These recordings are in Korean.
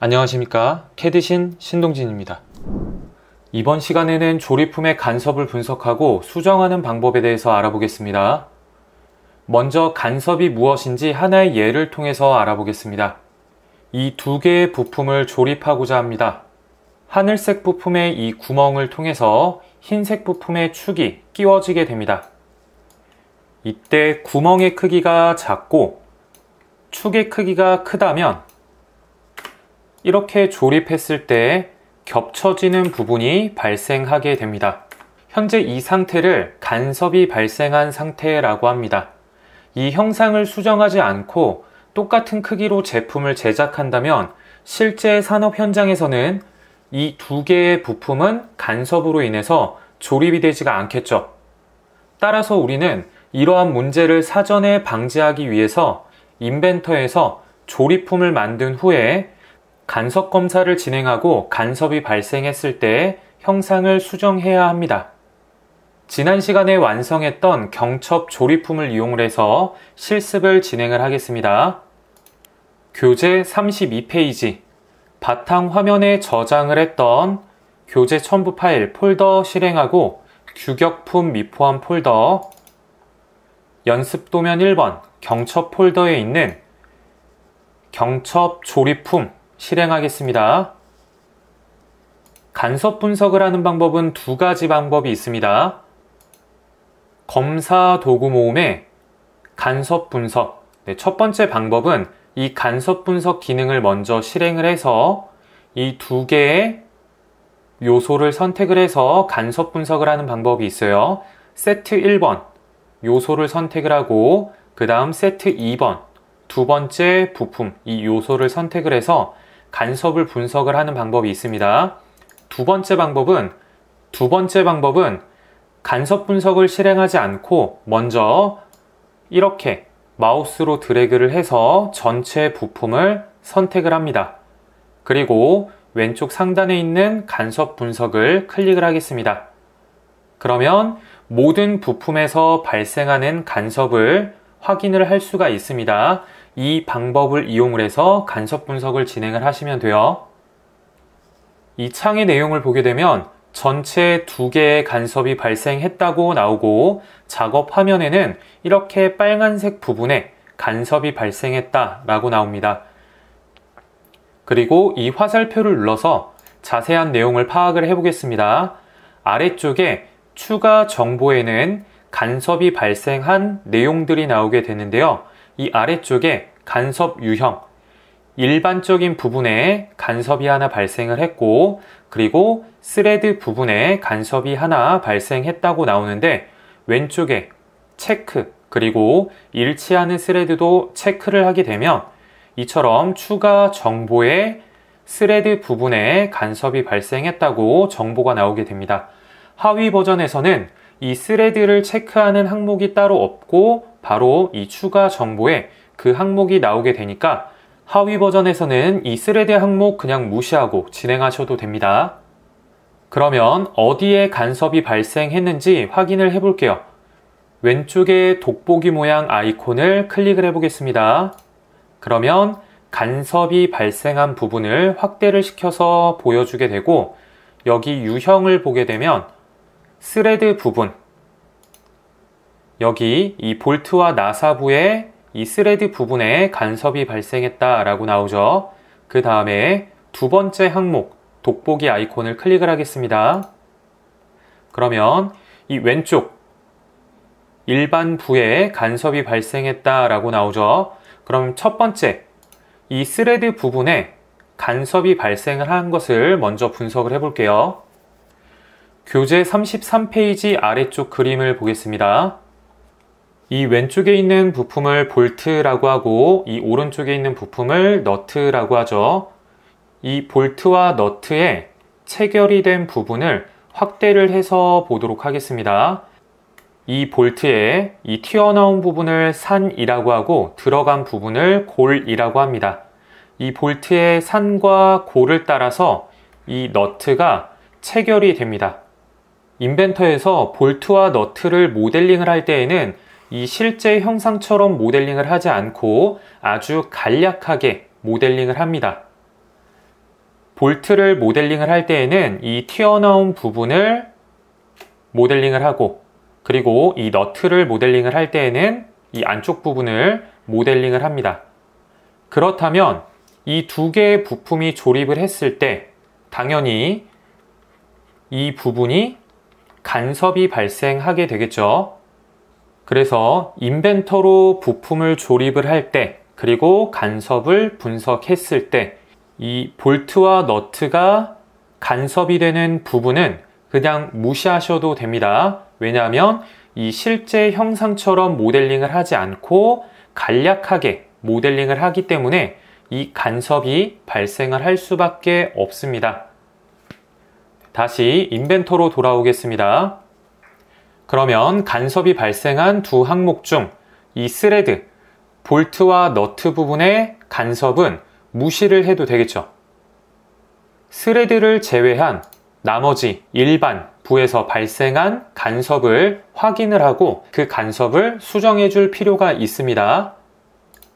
안녕하십니까, 캐드신 신동진입니다. 이번 시간에는 조립품의 간섭을 분석하고 수정하는 방법에 대해서 알아보겠습니다. 먼저 간섭이 무엇인지 하나의 예를 통해서 알아보겠습니다. 이 두 개의 부품을 조립하고자 합니다. 하늘색 부품의 이 구멍을 통해서 흰색 부품의 축이 끼워지게 됩니다. 이때 구멍의 크기가 작고 축의 크기가 크다면 이렇게 조립했을 때 겹쳐지는 부분이 발생하게 됩니다. 현재 이 상태를 간섭이 발생한 상태라고 합니다. 이 형상을 수정하지 않고 똑같은 크기로 제품을 제작한다면 실제 산업 현장에서는 이 두 개의 부품은 간섭으로 인해서 조립이 되지가 않겠죠. 따라서 우리는 이러한 문제를 사전에 방지하기 위해서 인벤터에서 조립품을 만든 후에 간섭 검사를 진행하고 간섭이 발생했을 때 형상을 수정해야 합니다. 지난 시간에 완성했던 경첩 조립품을 이용해서 실습을 진행을 하겠습니다. 교재 32페이지 바탕 화면에 저장을 했던 교재 첨부 파일 폴더 실행하고 규격품 미포함 폴더 연습도면 1번 경첩 폴더에 있는 경첩 조립품 실행하겠습니다. 간섭 분석을 하는 방법은 두 가지 방법이 있습니다. 검사 도구 모음의 간섭 분석. 첫 번째 방법은 이 간섭 분석 기능을 먼저 실행을 해서 이 두 개의 요소를 선택을 해서 간섭 분석을 하는 방법이 있어요. 세트 1번 요소를 선택을 하고 그 다음 세트 2번 두 번째 부품 이 요소를 선택을 해서 간섭을 분석을 하는 방법이 있습니다. 두 번째 방법은 간섭 분석을 실행하지 않고 먼저 이렇게 마우스로 드래그를 해서 전체 부품을 선택을 합니다. 그리고 왼쪽 상단에 있는 간섭 분석을 클릭을 하겠습니다. 그러면 모든 부품에서 발생하는 간섭을 확인을 할 수가 있습니다. 이 방법을 이용을 해서 간섭 분석을 진행을 하시면 돼요. 이 창의 내용을 보게 되면 전체 두 개의 간섭이 발생했다고 나오고 작업 화면에는 이렇게 빨간색 부분에 간섭이 발생했다라고 나옵니다. 그리고 이 화살표를 눌러서 자세한 내용을 파악을 해보겠습니다. 아래쪽에 추가 정보에는 간섭이 발생한 내용들이 나오게 되는데요. 이 아래쪽에 간섭 유형, 일반적인 부분에 간섭이 하나 발생을 했고 그리고 스레드 부분에 간섭이 하나 발생했다고 나오는데 왼쪽에 체크 그리고 일치하는 스레드도 체크를 하게 되면 이처럼 추가 정보에 스레드 부분에 간섭이 발생했다고 정보가 나오게 됩니다. 하위 버전에서는 이 스레드를 체크하는 항목이 따로 없고 바로 이 추가 정보에 그 항목이 나오게 되니까 하위 버전에서는 이 스레드 항목 그냥 무시하고 진행하셔도 됩니다. 그러면 어디에 간섭이 발생했는지 확인을 해볼게요. 왼쪽에 돋보기 모양 아이콘을 클릭을 해보겠습니다. 그러면 간섭이 발생한 부분을 확대를 시켜서 보여주게 되고 여기 유형을 보게 되면 스레드 부분 여기 이 볼트와 나사부의 이 스레드 부분에 간섭이 발생했다라고 나오죠. 그 다음에 두 번째 항목 돋보기 아이콘을 클릭을 하겠습니다. 그러면 이 왼쪽 일반 부에 간섭이 발생했다라고 나오죠. 그럼 첫 번째 이 스레드 부분에 간섭이 발생을 한 것을 먼저 분석을 해볼게요. 교재 33페이지 아래쪽 그림을 보겠습니다. 이 왼쪽에 있는 부품을 볼트라고 하고 이 오른쪽에 있는 부품을 너트라고 하죠. 이 볼트와 너트의 체결이 된 부분을 확대를 해서 보도록 하겠습니다. 이 볼트에 이 튀어나온 부분을 산이라고 하고 들어간 부분을 골이라고 합니다. 이 볼트의 산과 골을 따라서 이 너트가 체결이 됩니다. 인벤터에서 볼트와 너트를 모델링을 할 때에는 이 실제 형상처럼 모델링을 하지 않고 아주 간략하게 모델링을 합니다. 볼트를 모델링을 할 때에는 이 튀어나온 부분을 모델링을 하고, 그리고 이 너트를 모델링을 할 때에는 이 안쪽 부분을 모델링을 합니다. 그렇다면 이 두 개의 부품이 조립을 했을 때 당연히 이 부분이 간섭이 발생하게 되겠죠. 그래서 인벤터로 부품을 조립을 할 때, 그리고 간섭을 분석했을 때 이 볼트와 너트가 간섭이 되는 부분은 그냥 무시하셔도 됩니다. 왜냐하면 이 실제 형상처럼 모델링을 하지 않고 간략하게 모델링을 하기 때문에 이 간섭이 발생을 할 수밖에 없습니다. 다시 인벤터로 돌아오겠습니다. 그러면 간섭이 발생한 두 항목 중 이 스레드, 볼트와 너트 부분의 간섭은 무시를 해도 되겠죠. 스레드를 제외한 나머지 일반 부에서 발생한 간섭을 확인을 하고 그 간섭을 수정해 줄 필요가 있습니다.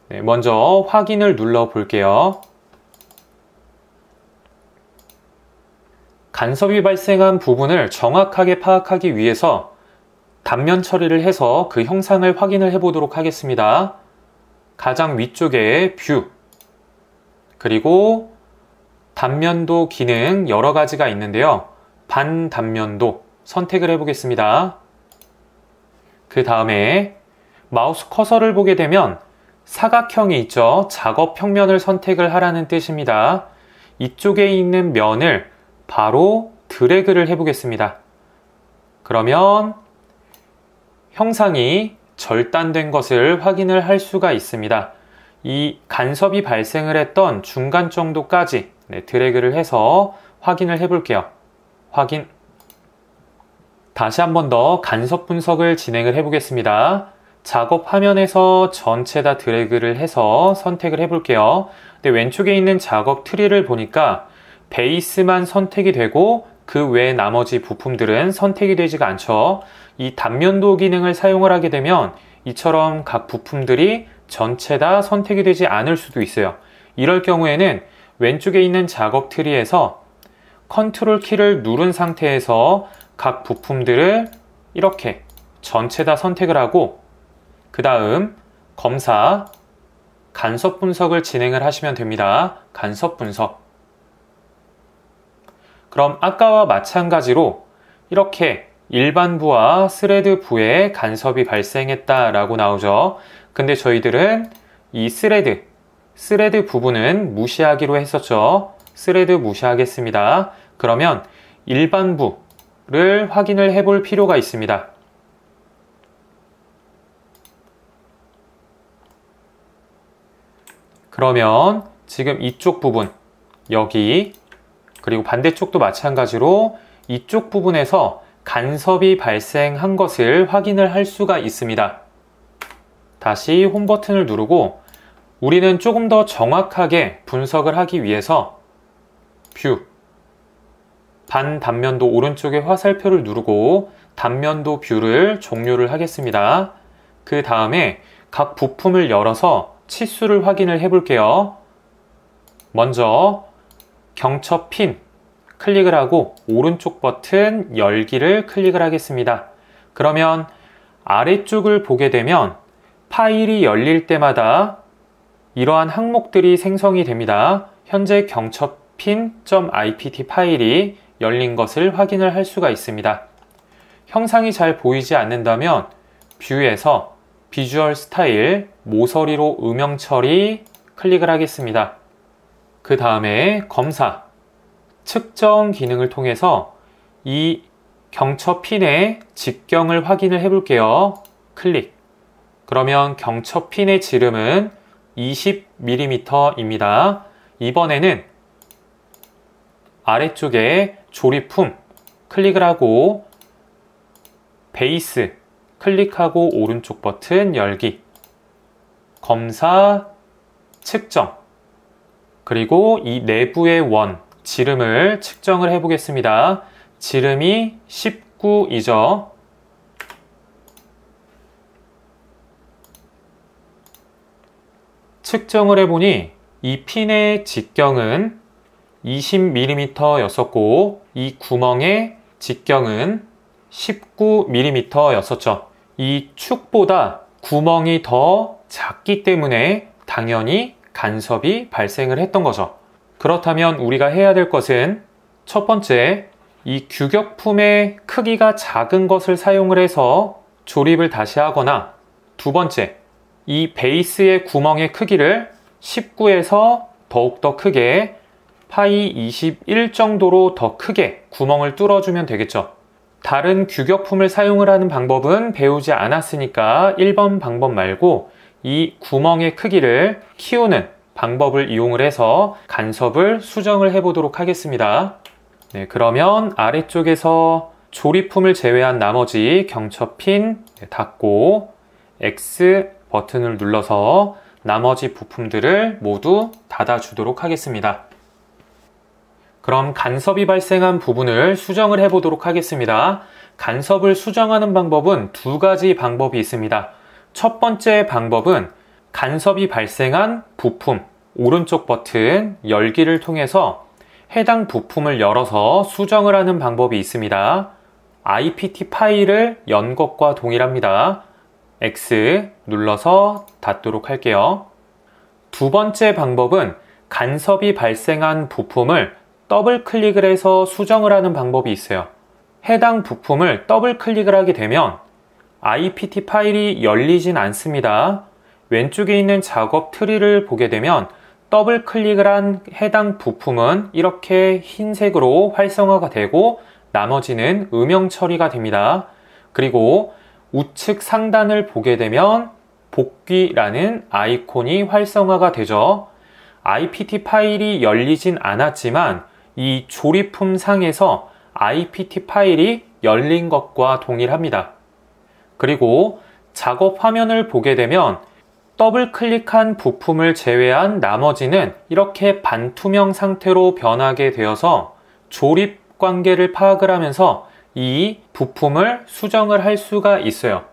네, 먼저 확인을 눌러 볼게요. 간섭이 발생한 부분을 정확하게 파악하기 위해서 단면 처리를 해서 그 형상을 확인을 해 보도록 하겠습니다. 가장 위쪽에 뷰, 그리고 단면도 기능 여러 가지가 있는데요. 반단면도 선택을 해 보겠습니다. 그 다음에 마우스 커서를 보게 되면 사각형이 있죠. 작업 평면을 선택을 하라는 뜻입니다. 이쪽에 있는 면을 바로 드래그를 해 보겠습니다. 그러면 형상이 절단된 것을 확인을 할 수가 있습니다. 이 간섭이 발생을 했던 중간 정도까지 드래그를 해서 확인을 해 볼게요. 확인. 다시 한 번 더 간섭 분석을 진행을 해 보겠습니다. 작업 화면에서 전체 다 드래그를 해서 선택을 해 볼게요. 근데 왼쪽에 있는 작업 트리를 보니까 베이스만 선택이 되고 그 외 나머지 부품들은 선택이 되지가 않죠. 이 단면도 기능을 사용을 하게 되면 이처럼 각 부품들이 전체 다 선택이 되지 않을 수도 있어요. 이럴 경우에는 왼쪽에 있는 작업 트리에서 컨트롤 키를 누른 상태에서 각 부품들을 이렇게 전체 다 선택을 하고 그 다음 검사, 간섭 분석을 진행을 하시면 됩니다. 간섭 분석. 그럼 아까와 마찬가지로 이렇게 일반부와 스레드부에 간섭이 발생했다라고 나오죠. 근데 저희들은 이 스레드 부분은 무시하기로 했었죠. 스레드 무시하겠습니다. 그러면 일반부를 확인을 해볼 필요가 있습니다. 그러면 지금 이쪽 부분, 여기, 그리고 반대쪽도 마찬가지로 이쪽 부분에서 간섭이 발생한 것을 확인을 할 수가 있습니다. 다시 홈 버튼을 누르고 우리는 조금 더 정확하게 분석을 하기 위해서 뷰, 반단면도 오른쪽에 화살표를 누르고 단면도 뷰를 종료를 하겠습니다. 그 다음에 각 부품을 열어서 치수를 확인을 해 볼게요. 먼저 경첩 핀 클릭을 하고 오른쪽 버튼 열기를 클릭을 하겠습니다. 그러면 아래쪽을 보게 되면 파일이 열릴 때마다 이러한 항목들이 생성이 됩니다. 현재 경첩핀.ipt 파일이 열린 것을 확인을 할 수가 있습니다. 형상이 잘 보이지 않는다면 뷰에서 비주얼 스타일, 모서리로 음영 처리 클릭을 하겠습니다. 그 다음에 검사, 측정 기능을 통해서 이 경첩핀의 직경을 확인을 해 볼게요. 클릭. 그러면 경첩핀의 지름은 20mm입니다. 이번에는 아래쪽에 조립품 클릭을 하고 베이스 클릭하고 오른쪽 버튼 열기, 검사, 측정, 그리고 이 내부의 원, 지름을 측정을 해 보겠습니다. 지름이 19이죠. 측정을 해보니 이 핀의 직경은 20mm 였었고 이 구멍의 직경은 19mm 였었죠. 이 축보다 구멍이 더 작기 때문에 당연히 간섭이 발생을 했던 거죠. 그렇다면 우리가 해야 될 것은 첫 번째, 이 규격품의 크기가 작은 것을 사용을 해서 조립을 다시 하거나 두 번째, 이 베이스의 구멍의 크기를 19에서 더욱더 크게 파이 21 정도로 더 크게 구멍을 뚫어주면 되겠죠. 다른 규격품을 사용을 하는 방법은 배우지 않았으니까 1번 방법 말고 이 구멍의 크기를 키우는 방법을 이용을 해서 간섭을 수정을 해 보도록 하겠습니다. 네, 그러면 아래쪽에서 조립품을 제외한 나머지 경첩핀 닫고 X 버튼을 눌러서 나머지 부품들을 모두 닫아주도록 하겠습니다. 그럼 간섭이 발생한 부분을 수정을 해 보도록 하겠습니다. 간섭을 수정하는 방법은 두 가지 방법이 있습니다. 첫 번째 방법은 간섭이 발생한 부품 오른쪽 버튼 열기를 통해서 해당 부품을 열어서 수정을 하는 방법이 있습니다. IPT 파일을 연 것과 동일합니다. X 눌러서 닫도록 할게요. 두 번째 방법은 간섭이 발생한 부품을 더블 클릭을 해서 수정을 하는 방법이 있어요. 해당 부품을 더블 클릭을 하게 되면 IPT 파일이 열리진 않습니다. 왼쪽에 있는 작업 트리를 보게 되면 더블 클릭을 한 해당 부품은 이렇게 흰색으로 활성화가 되고 나머지는 음영 처리가 됩니다. 그리고 우측 상단을 보게 되면 복귀라는 아이콘이 활성화가 되죠. IPT 파일이 열리진 않았지만 이 조립품 상에서 IPT 파일이 열린 것과 동일합니다. 그리고 작업 화면을 보게 되면 더블 클릭한 부품을 제외한 나머지는 이렇게 반투명 상태로 변하게 되어서 조립 관계를 파악을 하면서 이 부품을 수정을 할 수가 있어요.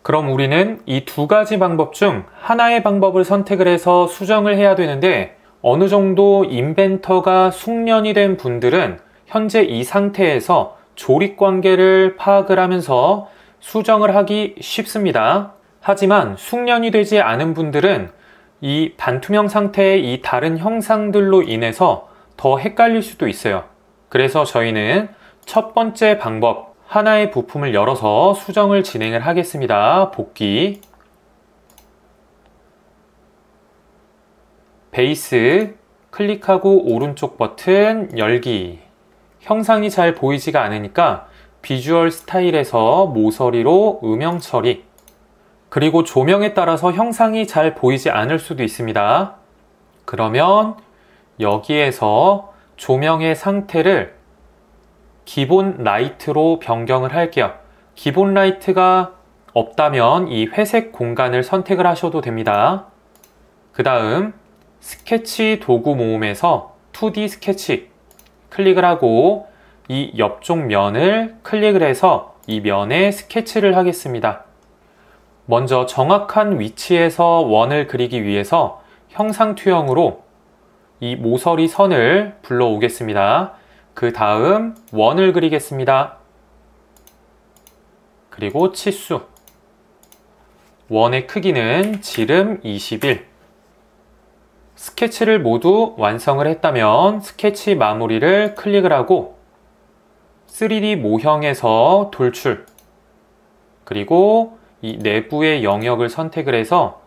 그럼 우리는 이 두 가지 방법 중 하나의 방법을 선택을 해서 수정을 해야 되는데 어느 정도 인벤터가 숙련이 된 분들은 현재 이 상태에서 조립 관계를 파악을 하면서 수정을 하기 쉽습니다. 하지만 숙련이 되지 않은 분들은 이 반투명 상태의 이 다른 형상들로 인해서 더 헷갈릴 수도 있어요. 그래서 저희는 첫 번째 방법, 하나의 부품을 열어서 수정을 진행을 하겠습니다. 복귀, 베이스, 클릭하고 오른쪽 버튼 열기. 형상이 잘 보이지가 않으니까 비주얼 스타일에서 모서리로 음영 처리. 그리고 조명에 따라서 형상이 잘 보이지 않을 수도 있습니다. 그러면 여기에서 조명의 상태를 기본 라이트로 변경을 할게요. 기본 라이트가 없다면 이 회색 공간을 선택을 하셔도 됩니다. 그 다음 스케치 도구 모음에서 2D 스케치 클릭을 하고 이 옆쪽 면을 클릭을 해서 이 면에 스케치를 하겠습니다. 먼저 정확한 위치에서 원을 그리기 위해서 형상 투영으로 이 모서리 선을 불러오겠습니다. 그 다음 원을 그리겠습니다. 그리고 치수, 원의 크기는 지름 21. 스케치를 모두 완성을 했다면 스케치 마무리를 클릭을 하고 3D 모형에서 돌출, 그리고 이 내부의 영역을 선택을 해서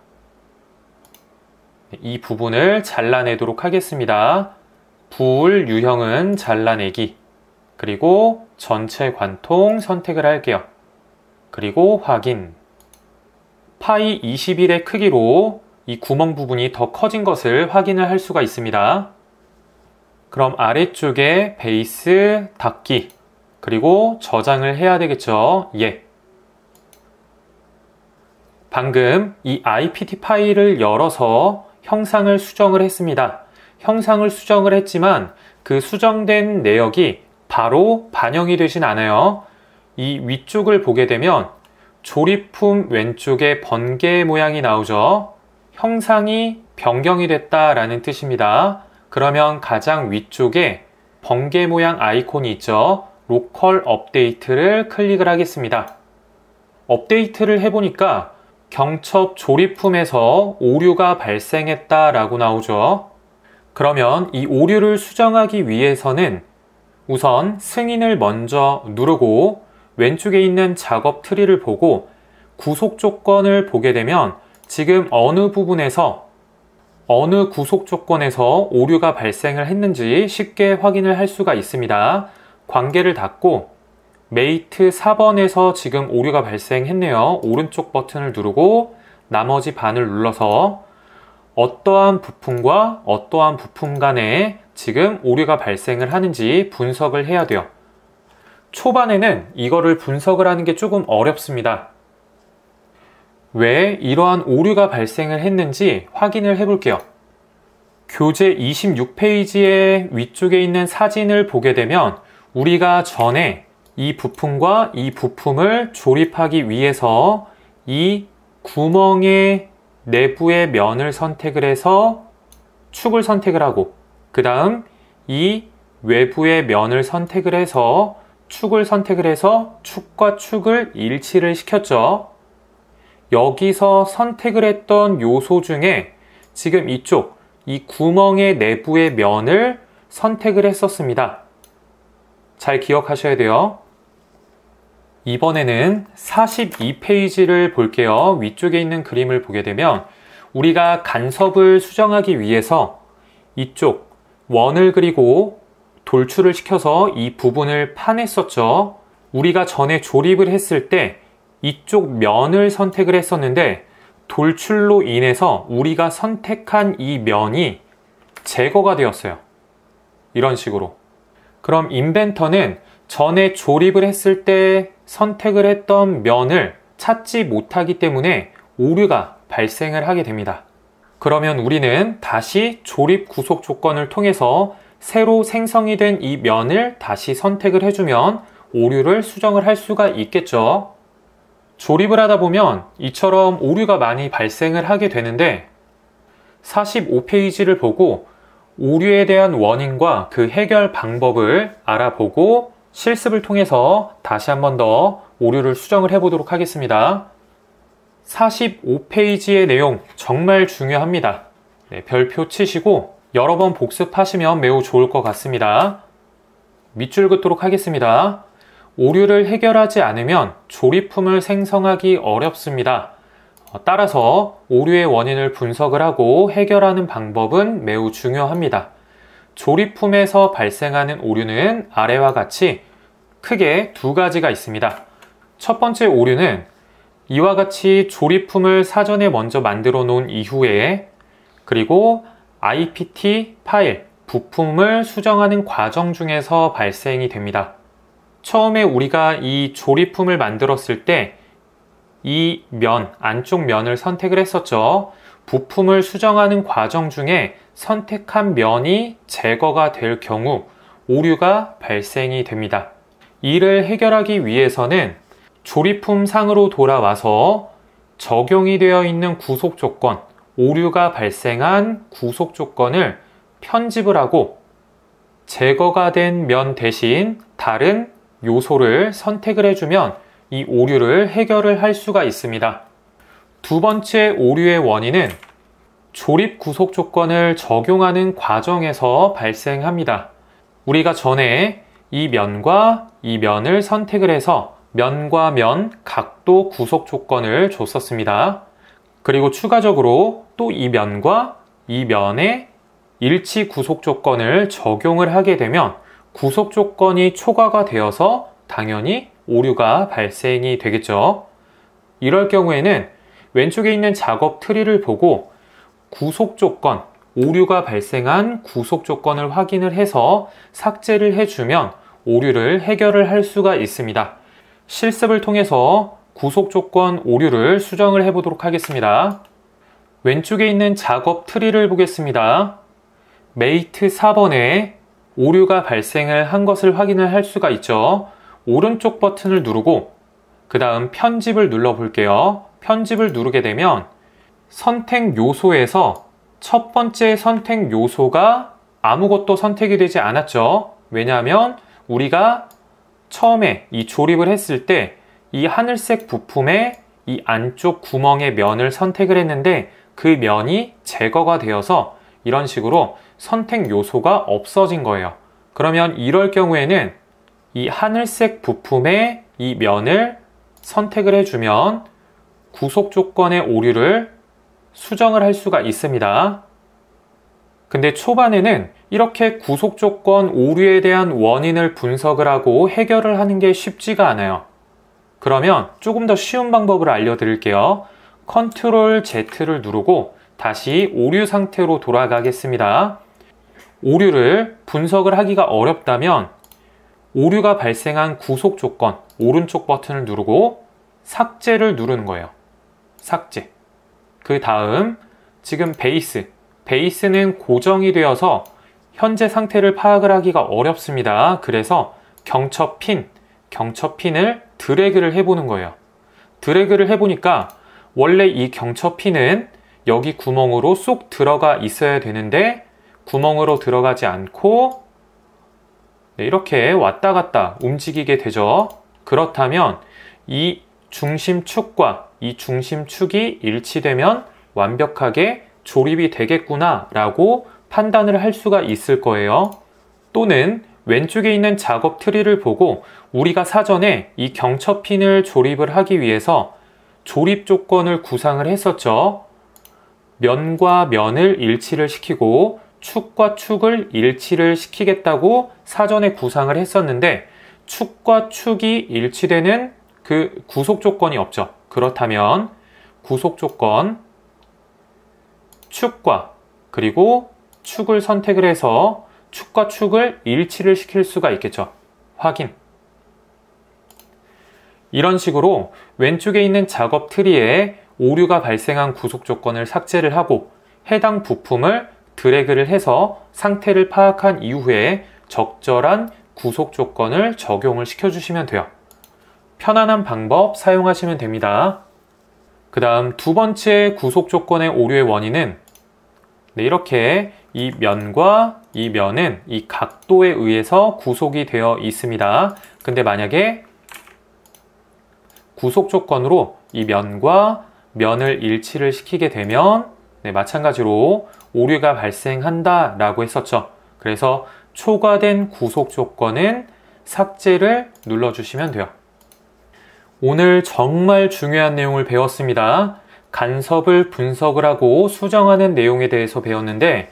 이 부분을 잘라내도록 하겠습니다. 붓 유형은 잘라내기, 그리고 전체 관통 선택을 할게요. 그리고 확인. 파이 21의 크기로 이 구멍 부분이 더 커진 것을 확인을 할 수가 있습니다. 그럼 아래쪽에 베이스 닫기, 그리고 저장을 해야 되겠죠. 예. 방금 이 IPT 파일을 열어서 형상을 수정을 했습니다. 형상을 수정을 했지만 그 수정된 내역이 바로 반영이 되진 않아요. 이 위쪽을 보게 되면 조립품 왼쪽에 번개 모양이 나오죠. 형상이 변경이 됐다라는 뜻입니다. 그러면 가장 위쪽에 번개 모양 아이콘이 있죠. 로컬 업데이트를 클릭을 하겠습니다. 업데이트를 해보니까 경첩 조립품에서 오류가 발생했다라고 나오죠. 그러면 이 오류를 수정하기 위해서는 우선 승인을 먼저 누르고 왼쪽에 있는 작업 트리를 보고 구속 조건을 보게 되면 지금 어느 부분에서 어느 구속 조건에서 오류가 발생을 했는지 쉽게 확인을 할 수가 있습니다. 관계를 닫고 메이트 4번에서 지금 오류가 발생했네요. 오른쪽 버튼을 누르고 나머지 반을 눌러서 어떠한 부품과 어떠한 부품 간에 지금 오류가 발생을 하는지 분석을 해야 돼요. 초반에는 이거를 분석을 하는 게 조금 어렵습니다. 왜 이러한 오류가 발생을 했는지 확인을 해 볼게요. 교재 26페이지의 위쪽에 있는 사진을 보게 되면 우리가 전에 이 부품과 이 부품을 조립하기 위해서 이 구멍의 내부의 면을 선택을 해서 축을 선택을 하고 그 다음 이 외부의 면을 선택을 해서 축을 선택을 해서 축과 축을 일치를 시켰죠. 여기서 선택을 했던 요소 중에 지금 이쪽 이 구멍의 내부의 면을 선택을 했었습니다. 잘 기억하셔야 돼요. 이번에는 42페이지를 볼게요. 위쪽에 있는 그림을 보게 되면 우리가 간섭을 수정하기 위해서 이쪽 원을 그리고 돌출을 시켜서 이 부분을 파냈었죠. 우리가 전에 조립을 했을 때 이쪽 면을 선택을 했었는데 돌출로 인해서 우리가 선택한 이 면이 제거가 되었어요. 이런 식으로. 그럼 인벤터는 전에 조립을 했을 때 선택을 했던 면을 찾지 못하기 때문에 오류가 발생을 하게 됩니다. 그러면 우리는 다시 조립 구속 조건을 통해서 새로 생성이 된 이 면을 다시 선택을 해주면 오류를 수정을 할 수가 있겠죠. 조립을 하다 보면 이처럼 오류가 많이 발생을 하게 되는데 45페이지를 보고 오류에 대한 원인과 그 해결 방법을 알아보고 실습을 통해서 다시 한 번 더 오류를 수정을 해보도록 하겠습니다. 45페이지의 내용 정말 중요합니다. 네, 별표 치시고 여러 번 복습하시면 매우 좋을 것 같습니다. 밑줄 긋도록 하겠습니다. 오류를 해결하지 않으면 조립품을 생성하기 어렵습니다. 따라서 오류의 원인을 분석을 하고 해결하는 방법은 매우 중요합니다. 조립품에서 발생하는 오류는 아래와 같이 크게 두 가지가 있습니다. 첫 번째 오류는 이와 같이 조립품을 사전에 먼저 만들어 놓은 이후에 그리고 IPT 파일, 부품을 수정하는 과정 중에서 발생이 됩니다. 처음에 우리가 이 조립품을 만들었을 때 이 면, 안쪽 면을 선택을 했었죠. 부품을 수정하는 과정 중에 선택한 면이 제거가 될 경우 오류가 발생이 됩니다. 이를 해결하기 위해서는 조립품 상으로 돌아와서 적용이 되어 있는 구속 조건, 오류가 발생한 구속 조건을 편집을 하고 제거가 된 면 대신 다른 요소를 선택을 해주면 이 오류를 해결을 할 수가 있습니다. 두 번째 오류의 원인은 조립 구속 조건을 적용하는 과정에서 발생합니다. 우리가 전에 이 면과 이 면을 선택을 해서 면과 면 각도 구속 조건을 줬었습니다. 그리고 추가적으로 또 이 면과 이 면의 일치 구속 조건을 적용을 하게 되면 구속 조건이 초과가 되어서 당연히 오류가 발생이 되겠죠. 이럴 경우에는 왼쪽에 있는 작업 트리를 보고 구속 조건, 오류가 발생한 구속 조건을 확인을 해서 삭제를 해주면 오류를 해결을 할 수가 있습니다. 실습을 통해서 구속 조건 오류를 수정을 해보도록 하겠습니다. 왼쪽에 있는 작업 트리를 보겠습니다. 메이트 4번에 오류가 발생을 한 것을 확인을 할 수가 있죠. 오른쪽 버튼을 누르고 그 다음 편집을 눌러 볼게요. 편집을 누르게 되면 선택 요소에서 첫 번째 선택 요소가 아무것도 선택이 되지 않았죠. 왜냐하면 우리가 처음에 이 조립을 했을 때 이 하늘색 부품의 이 안쪽 구멍의 면을 선택을 했는데 그 면이 제거가 되어서 이런 식으로 선택 요소가 없어진 거예요. 그러면 이럴 경우에는 이 하늘색 부품의 이 면을 선택을 해주면 구속 조건의 오류를 수정을 할 수가 있습니다. 근데 초반에는 이렇게 구속 조건 오류에 대한 원인을 분석을 하고 해결을 하는 게 쉽지가 않아요. 그러면 조금 더 쉬운 방법을 알려드릴게요. 컨트롤 Z를 누르고 다시 오류 상태로 돌아가겠습니다. 오류를 분석을 하기가 어렵다면 오류가 발생한 구속 조건 오른쪽 버튼을 누르고 삭제를 누르는 거예요. 삭제. 그 다음 지금 베이스는 고정이 되어서 현재 상태를 파악을 하기가 어렵습니다. 그래서 경첩핀을 드래그를 해보는 거예요. 드래그를 해보니까 원래 이 경첩핀은 여기 구멍으로 쏙 들어가 있어야 되는데 구멍으로 들어가지 않고 이렇게 왔다 갔다 움직이게 되죠. 그렇다면 이 중심축과 이 중심축이 일치되면 완벽하게 조립이 되겠구나 라고 판단을 할 수가 있을 거예요. 또는 왼쪽에 있는 작업 트리를 보고 우리가 사전에 이 경첩핀을 조립을 하기 위해서 조립 조건을 구상을 했었죠. 면과 면을 일치를 시키고 축과 축을 일치를 시키겠다고 사전에 구상을 했었는데 축과 축이 일치되는 그 구속 조건이 없죠. 그렇다면 구속 조건 축과 그리고 축을 선택을 해서 축과 축을 일치를 시킬 수가 있겠죠. 확인. 이런 식으로 왼쪽에 있는 작업 트리에 오류가 발생한 구속 조건을 삭제를 하고 해당 부품을 드래그를 해서 상태를 파악한 이후에 적절한 구속 조건을 적용을 시켜주시면 돼요. 편안한 방법 사용하시면 됩니다. 그 다음 두 번째 구속 조건의 오류의 원인은 이렇게 이 면과 이 면은 이 각도에 의해서 구속이 되어 있습니다. 근데 만약에 구속 조건으로 이 면과 면을 일치를 시키게 되면 마찬가지로 오류가 발생한다 라고 했었죠. 그래서 초과된 구속 조건은 삭제를 눌러주시면 돼요. 오늘 정말 중요한 내용을 배웠습니다. 간섭을 분석을 하고 수정하는 내용에 대해서 배웠는데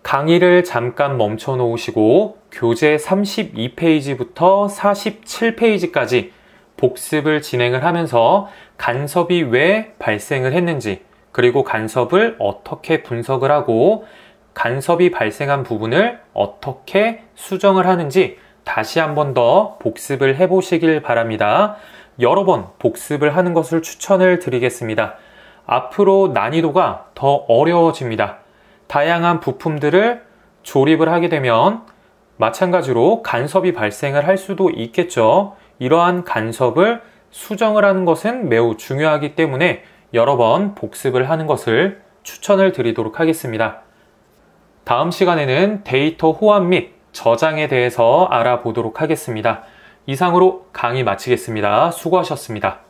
강의를 잠깐 멈춰 놓으시고 교재 32페이지부터 47페이지까지 복습을 진행을 하면서 간섭이 왜 발생을 했는지 그리고 간섭을 어떻게 분석을 하고 간섭이 발생한 부분을 어떻게 수정을 하는지 다시 한 번 더 복습을 해보시길 바랍니다. 여러 번 복습을 하는 것을 추천을 드리겠습니다. 앞으로 난이도가 더 어려워집니다. 다양한 부품들을 조립을 하게 되면 마찬가지로 간섭이 발생을 할 수도 있겠죠. 이러한 간섭을 수정을 하는 것은 매우 중요하기 때문에 여러 번 복습을 하는 것을 추천을 드리도록 하겠습니다. 다음 시간에는 데이터 호환 및 저장에 대해서 알아보도록 하겠습니다. 이상으로 강의 마치겠습니다. 수고하셨습니다.